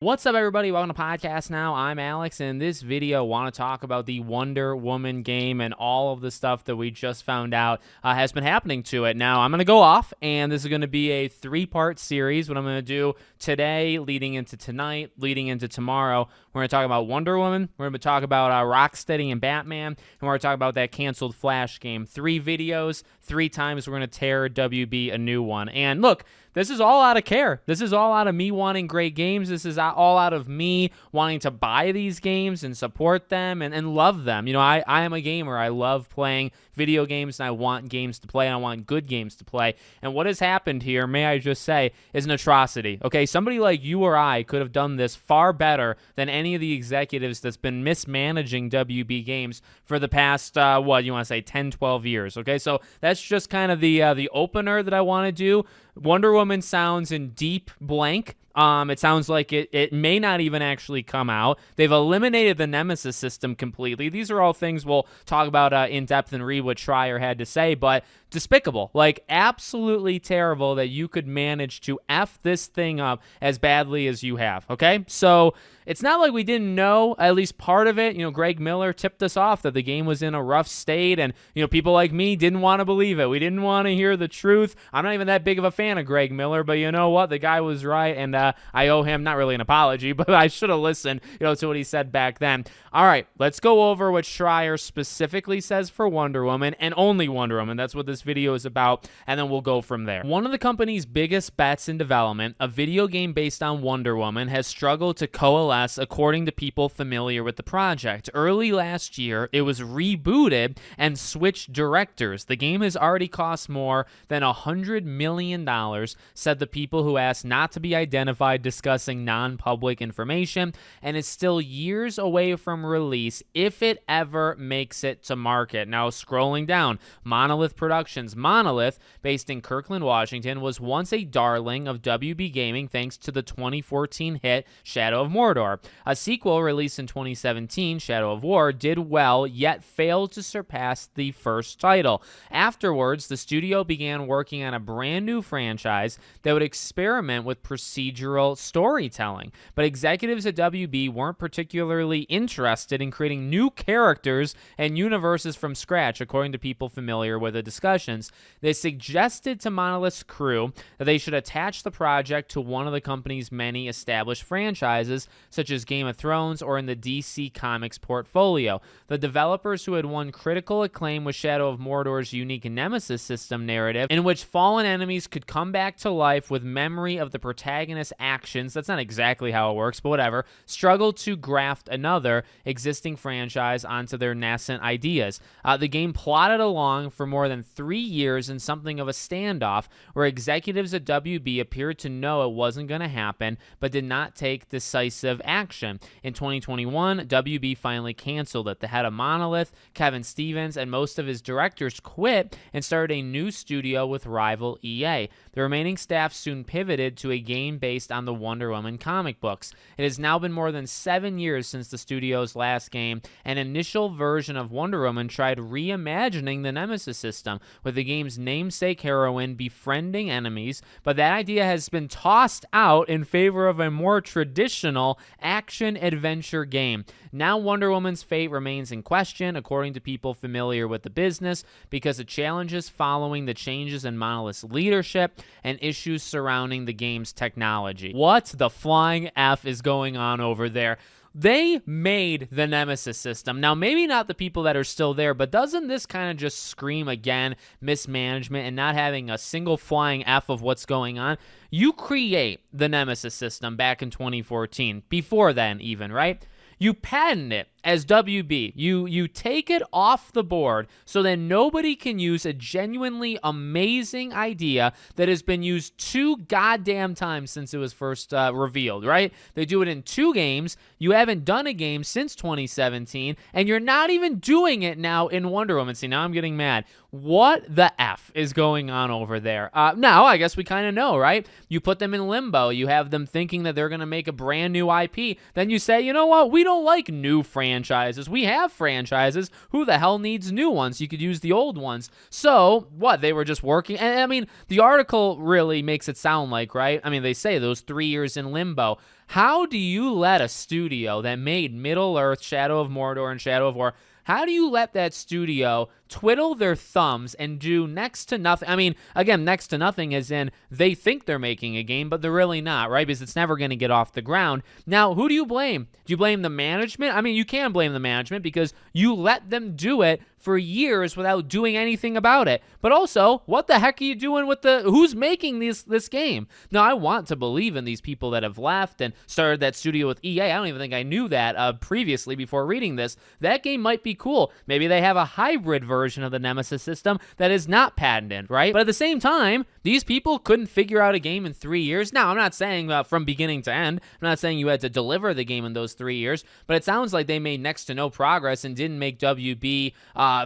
What's up, everybody? Welcome to Podcast Now. I'm Alex, and in this video, I want to talk about the Wonder Woman game and all of the stuff that we just found out has been happening to it. Now, I'm going to go off, and this is going to be a three-part series. What I'm going to do today, leading into tonight, leading into tomorrow, we're going to talk about Wonder Woman, we're going to talk about Rocksteady and Batman, and we're going to talk about that canceled Flash game. 3 videos, 3 times we're going to tear WB a new one. And look, this is all out of care. This is all out of me wanting great games. This is all out of me wanting to buy these games and support them and love them. You know, I am a gamer. I love playing video games, and I want games to play, and I want good games to play. And what has happened here, may I just say, is an atrocity. Okay, somebody like you or I could have done this far better than any of the executives that's been mismanaging WB games for the past, 10, 12 years. Okay, so that's just kind of the opener that I want to do. Wonder Woman sounds in deep blank. It sounds like it may not even actually come out. They've eliminated the Nemesis system completely. These are all things we'll talk about in depth and read what Schreier had to say, but despicable. Like, absolutely terrible that you could manage to F this thing up as badly as you have, okay? So it's not like we didn't know at least part of it. You know, Greg Miller tipped us off that the game was in a rough state, and, you know, people like me didn't want to believe it. We didn't want to hear the truth. I'm not even that big of a fan of Greg Miller, but you know what? The guy was right, and I owe him not really an apology, but I should have listened, to what he said back then. All right, let's go over what Schreier specifically says for Wonder Woman, and only Wonder Woman. That's what this video is about, and then we'll go from there. One of the company's biggest bets in development, a video game based on Wonder Woman, has struggled to coalesce according to people familiar with the project. Early last year, it was rebooted and switched directors. The game has already cost more than $100 million, said the people who asked not to be identified discussing non-public information, and is still years away from release if it ever makes it to market. Now, scrolling down, Monolith Productions. Monolith, based in Kirkland, Washington, was once a darling of WB Gaming thanks to the 2014 hit Shadow of Mordor. A sequel released in 2017, Shadow of War, did well, yet failed to surpass the first title. Afterwards, the studio began working on a brand new franchise that would experiment with procedural storytelling. But executives at WB weren't particularly interested in creating new characters and universes from scratch, according to people familiar with the discussions. They suggested to Monolith's crew that they should attach the project to one of the company's many established franchises, such as Game of Thrones or in the DC Comics portfolio. The developers, who had won critical acclaim with Shadow of Mordor's unique Nemesis system narrative, in which fallen enemies could come back to life with memory of the protagonist's actions — that's not exactly how it works, but whatever — struggled to graft another existing franchise onto their nascent ideas. The game plodded along for more than 3 years in something of a standoff, where executives at WB appeared to know it wasn't going to happen, but did not take decisive action. In 2021, WB finally canceled it. The head of Monolith, Kevin Stevens, and most of his directors quit and started a new studio with rival EA. The remaining staff soon pivoted to a game based on the Wonder Woman comic books. It has now been more than 7 years since the studio's last game. An initial version of Wonder Woman tried reimagining the Nemesis system, with the game's namesake heroine befriending enemies, but that idea has been tossed out in favor of a more traditional action-adventure game. Now Wonder Woman's fate remains in question, according to people familiar with the business, because of challenges following the changes in Monolith's leadership and issues surrounding the game's technology. What the flying F is going on over there? They made the Nemesis system. Now, maybe not the people that are still there, but doesn't this kind of just scream, again, mismanagement and not having a single flying F of what's going on? You create the Nemesis system back in 2014, before then even, right? You patent it as WB. You take it off the board so that nobody can use a genuinely amazing idea that has been used 2 goddamn times since it was first revealed, right? They do it in 2 games. You haven't done a game since 2017, and you're not even doing it now in Wonder Woman. See, now I'm getting mad. What the F is going on over there? Now, I guess we kind of know, right? You put them in limbo. You have them thinking that they're going to make a brand new IP. Then you say, you know what? We don't like new franchises. We have franchises. Who the hell needs new ones? You could use the old ones. So, what? They were just working. And I mean, the article really makes it sound like, right? I mean, they say those 3 years in limbo. How do you let a studio that made Middle-earth, Shadow of Mordor, and Shadow of War, how do you let that studio twiddle their thumbs and do next to nothing? I mean, again, next to nothing as in they think they're making a game, but they're really not, right? Because it's never going to get off the ground. Now, who do you blame? Do you blame the management? I mean, you can blame the management because you let them do it for years without doing anything about it. But also, what the heck are you doing with who's making this game? Now, I want to believe in these people that have left and started that studio with EA. I don't even think I knew that previously before reading this. That game might be cool. Maybe they have a hybrid version of the Nemesis system that is not patented, right? But at the same time, these people couldn't figure out a game in 3 years. Now, I'm not saying from beginning to end. I'm not saying you had to deliver the game in those 3 years, but it sounds like they made next to no progress and didn't make WB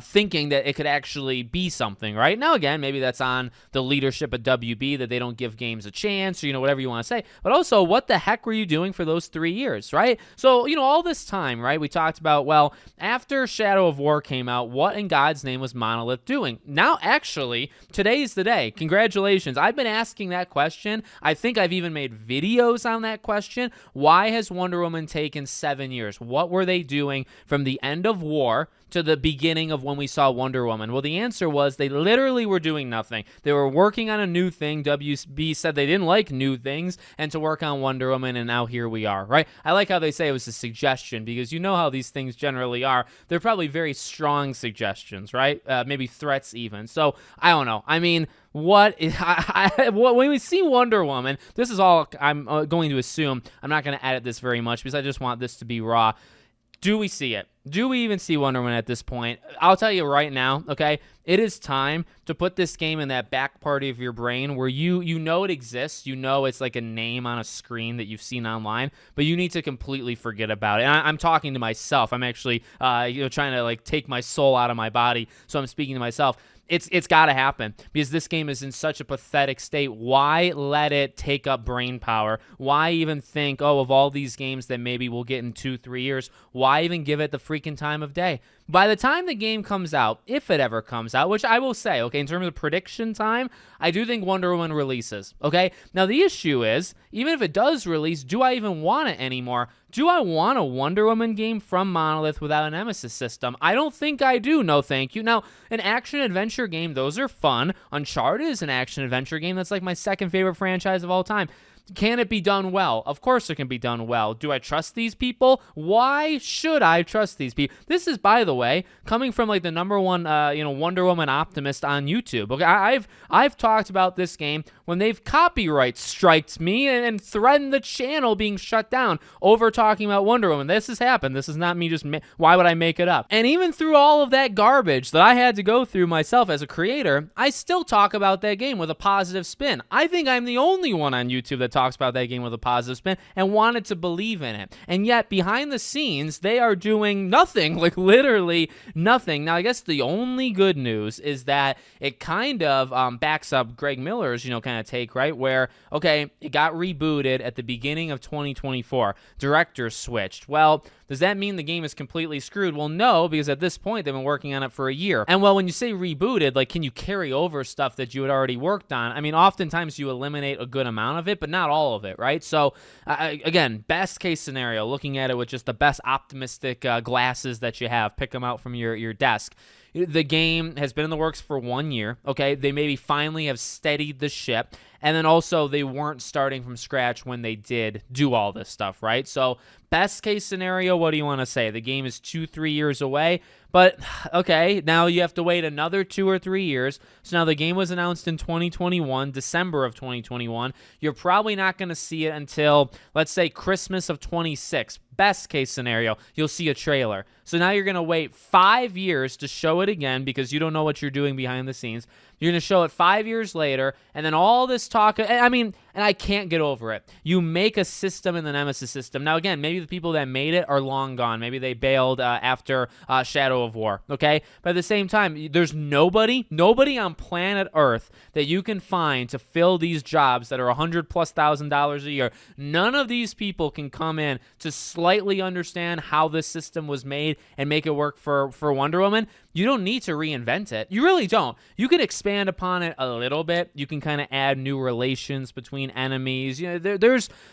thinking that it could actually be something, right? Now, again, maybe that's on the leadership of WB that they don't give games a chance or, whatever you want to say. But also, what the heck were you doing for those 3 years, right? So, all this time, right, we talked about, well, after Shadow of War came out, what in God's name was Monolith doing? Now, actually, today's the day. Congratulations. I've been asking that question. I think I've even made videos on that question. Why has Wonder Woman taken 7 years? What were they doing from the end of War to the beginning of when we saw Wonder Woman? Well, the answer was they literally were doing nothing. They were working on a new thing. WB said they didn't like new things and to work on Wonder Woman, and now here we are, right? I like how they say it was a suggestion because you know how these things generally are. They're probably very strong suggestions, right? Maybe threats even. So, I don't know. I mean, when we see Wonder Woman, this is all I'm going to assume. I'm not going to edit this very much because I just want this to be raw. Do we see it? Do we even see Wonder Woman at this point? I'll tell you right now, okay? It is time to put this game in that back part of your brain where you know it exists. You know it's like a name on a screen that you've seen online, but you need to completely forget about it. And I'm talking to myself. I'm actually trying to like take my soul out of my body, so I'm speaking to myself. It's got to happen because this game is in such a pathetic state. Why let it take up brain power? Why even think, of all these games that maybe we'll get in 2-3 years, why even give it the freaking time of day? By the time the game comes out, if it ever comes out, which I will say, okay, in terms of prediction time, I do think Wonder Woman releases, okay? Now, the issue is, even if it does release, do I even want it anymore? Do I want a Wonder Woman game from Monolith without a Nemesis system? I don't think I do, no thank you. Now, an action-adventure game, those are fun. Uncharted is an action-adventure game. That's like my second favorite franchise of all time. Can it be done well? Of course it can be done well. Do I trust these people? Why should I trust these people? This is, by the way, coming from like the number one, Wonder Woman optimist on YouTube. Okay, I've talked about this game when they've copyright striked me and threatened the channel being shut down over talking about Wonder Woman. This has happened. This is not me just, why would I make it up? And even through all of that garbage that I had to go through myself as a creator, I still talk about that game with a positive spin. I think I'm the only one on YouTube that talks about that game with a positive spin and wanted to believe in it. And yet, behind the scenes, they are doing nothing, like literally nothing. Now, I guess the only good news is that it kind of backs up Greg Miller's, kind of take, right? Where, okay, it got rebooted at the beginning of 2024. Directors switched. Well, does that mean the game is completely screwed? Well, no, because at this point, they've been working on it for a year. And well, when you say rebooted, like, can you carry over stuff that you had already worked on? I mean, oftentimes you eliminate a good amount of it, but not all of it, right? So, again, best case scenario, looking at it with just the best optimistic glasses that you have, pick them out from your desk. The game has been in the works for 1 year, okay? They maybe finally have steadied the ship, and then also they weren't starting from scratch when they did do all this stuff, right? So best case scenario, what do you want to say? The game is 2-3 years away, but okay, now you have to wait another 2 or 3 years. So now the game was announced in 2021, December of 2021. You're probably not going to see it until, let's say, Christmas of 26. Best case scenario, you'll see a trailer. So now you're going to wait 5 years to show it again because you don't know what you're doing behind the scenes. You're going to show it 5 years later, and then all this talk, and I can't get over it. You make a system in the Nemesis system. Now, again, maybe the people that made it are long gone. Maybe they bailed after Shadow of War, okay? But at the same time, there's nobody on planet Earth that you can find to fill these jobs that are $100,000+ a year. None of these people can come in to slightly understand how this system was made and make it work for Wonder Woman. you don't need to reinvent it. You really don't. You can expand upon it a little bit. You can kind of add new relations between enemies. You know,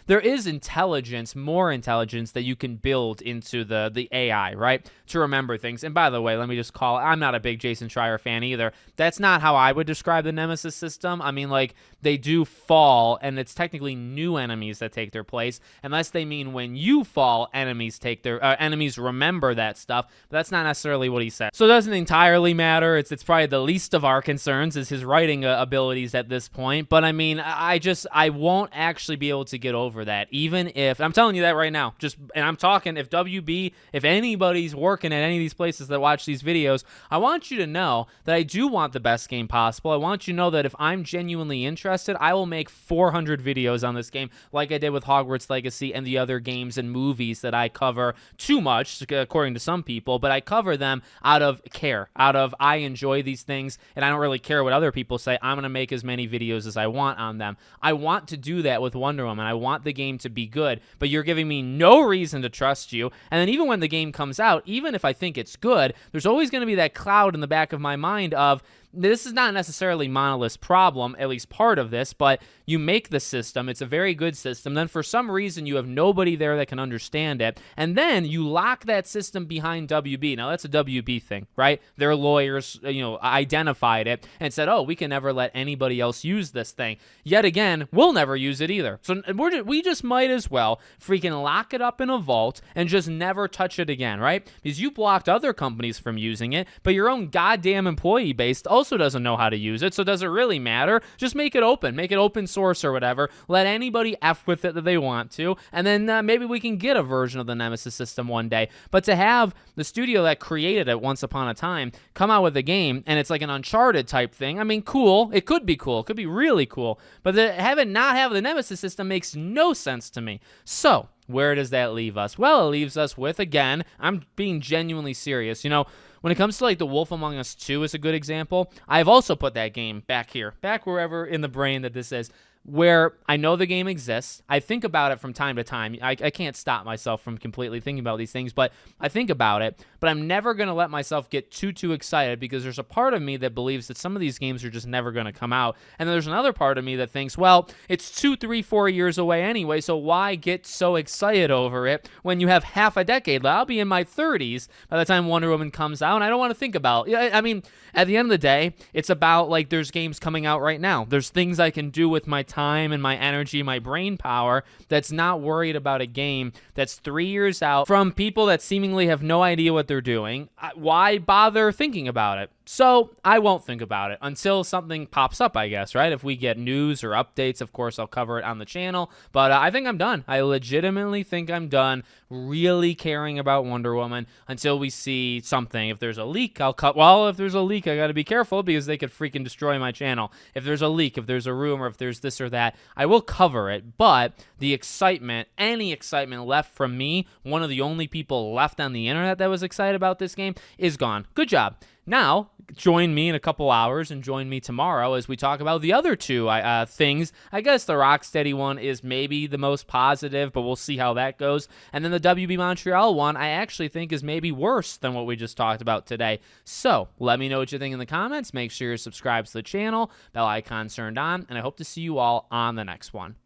there is intelligence, more intelligence that you can build into the AI, right? To remember things. And by the way, let me just I'm not a big Jason Schreier fan either. That's not how I would describe the Nemesis system. I mean, like, they do fall, and it's technically new enemies that take their place, unless they mean when you fall, enemies remember that stuff. But that's not necessarily what he said. So it doesn't entirely matter. It's probably the least of our concerns is his writing abilities at this point. But I mean, I won't actually be able to get over that, even if I'm telling you that right now. And I'm talking if anybody's working at any of these places that watch these videos, I want you to know that I do want the best game possible. I want you to know that if I'm genuinely interested, I will make 400 videos on this game, like I did with Hogwarts Legacy and the other games and movies that I cover too much, according to some people, but I cover them out of care, out of I enjoy these things, and I don't really care what other people say. I'm going to make as many videos as I want on them. I want to do that with Wonder Woman. I want the game to be good, but you're giving me no reason to trust you. And then even when the game comes out, even if I think it's good, there's always going to be that cloud in the back of my mind of, this is not necessarily Monolith's problem, at least part of this, but you make the system. It's a very good system. Then for some reason, you have nobody there that can understand it. And then you lock that system behind WB. Now, that's a WB thing, right? Their lawyers, identified it and said, oh, we can never let anybody else use this thing. Yet again, we'll never use it either. So we just might as well freaking lock it up in a vault and just never touch it again, right? Because you blocked other companies from using it, but your own goddamn employee base also doesn't know how to use it, so does it really matter? Just make it open source or whatever. Let anybody F with it that they want to, and then maybe we can get a version of the Nemesis system one day. But to have the studio that created it once upon a time come out with a game, and it's like an Uncharted type thing, I mean, cool. It could be cool. It could be really cool. But not have the Nemesis system makes no sense to me. So, where does that leave us? Well, it leaves us with, again, I'm being genuinely serious. When it comes to like The Wolf Among Us 2 is a good example, I've also put that game back here, back wherever in the brain that this is, where I know the game exists. I think about it from time to time. I can't stop myself from completely thinking about these things, but I think about it. But I'm never going to let myself get too excited, because there's a part of me that believes that some of these games are just never going to come out. And then there's another part of me that thinks, well, it's 2, 3, 4 years away anyway, so why get so excited over it when you have half a decade left? I'll be in my 30s by the time Wonder Woman comes out, and I don't want to think about it. I mean, at the end of the day, it's about, like, there's games coming out right now. There's things I can do with my time and my energy, my brain power, that's not worried about a game that's 3 years out from people that seemingly have no idea what they're doing. Why bother thinking about it? So I won't think about it until something pops up, I guess, right? If we get news or updates, of course, I'll cover it on the channel. But I think I'm done. I legitimately think I'm done really caring about Wonder Woman until we see something. If there's a leak, if there's a leak, I got to be careful, because they could freaking destroy my channel. If there's a leak, if there's a rumor, if there's this or that, I will cover it. But the excitement, any excitement left from me, one of the only people left on the internet that was excited about this game, is gone. Good job. Now, join me in a couple hours and join me tomorrow as we talk about the other two things. I guess the Rocksteady one is maybe the most positive, but we'll see how that goes. And then the WB Montreal one, I actually think is maybe worse than what we just talked about today. So let me know what you think in the comments. Make sure you're subscribed to the channel, bell icon turned on, and I hope to see you all on the next one.